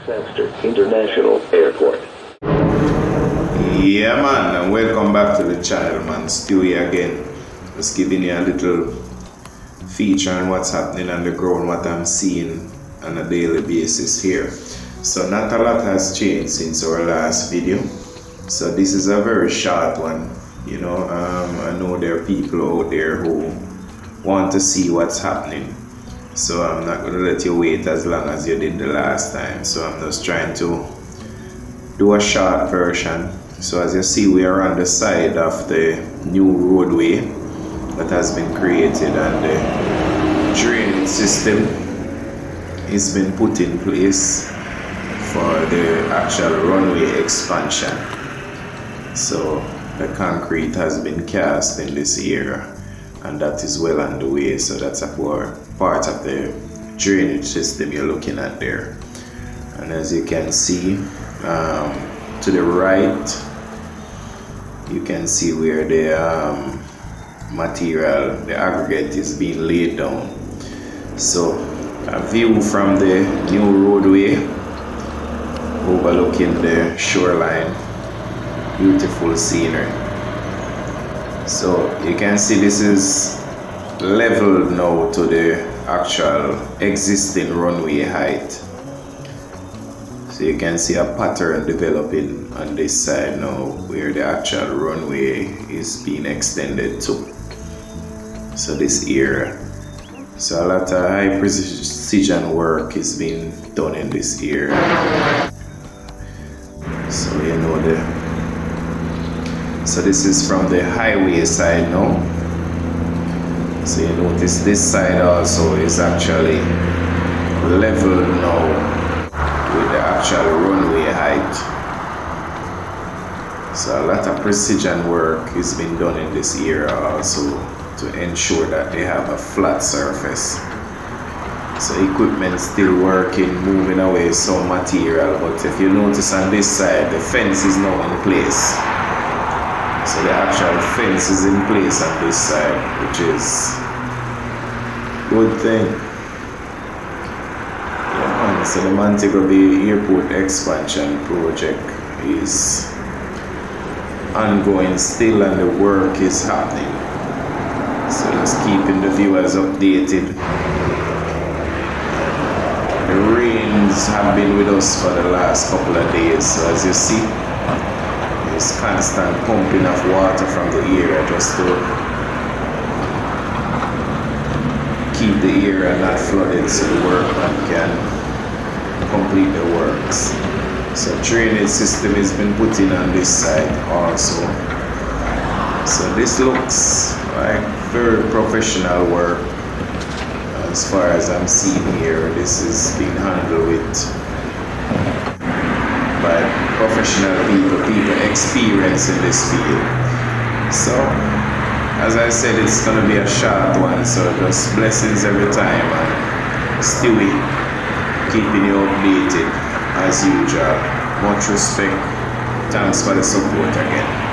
Manchester International Airport. Yeah man, and welcome back to the channel man. Stewie again. Just giving you a little feature on what's happening on the ground, what I'm seeing on a daily basis here. So not a lot has changed since our last video. So this is a very short one. You know, I know there are people out there who want to see what's happening. So I'm not going to let you wait as long as you did the last time. So I'm just trying to do a short version. So as you see, we are on the side of the new roadway that has been created, and the drainage system has been put in place for the actual runway expansion. So the concrete has been cast in this area, and that is well underway. So that's a part of the drainage system you're looking at there. And as you can see, to the right, you can see where the material, the aggregate, is being laid down. So a view from the new roadway overlooking the shoreline. Beautiful scenery. So you can see this is leveled now to the actual existing runway height. So you can see a pattern developing on this side now where the actual runway is being extended to. So this area. So a lot of high precision work is being done in this area. So you know so this is from the highway side now. So you notice this side also is actually level now with the actual runway height. So a lot of precision work is being done in this area also to ensure that they have a flat surface. So equipment still working, moving away some material, but if you notice on this side, the fence is now in place. So the actual fence is in place on this side, which is a good thing. So the Montego Bay Airport expansion project is ongoing still, and the work is happening. So just keeping the viewers updated. The rains have been with us for the last couple of days. So as you see, there's constant pumping of water from the area just to keep the area not flooded so the workman can complete the works. So drainage system has been put in on this side also. So this looks like very professional work as far as I'm seeing here. This is being handled with by professional people experienced in this field. So as I said, it's gonna be a short one, so just blessings every time, and Stewie keeping you updated as usual. Much respect. Thanks for the support again.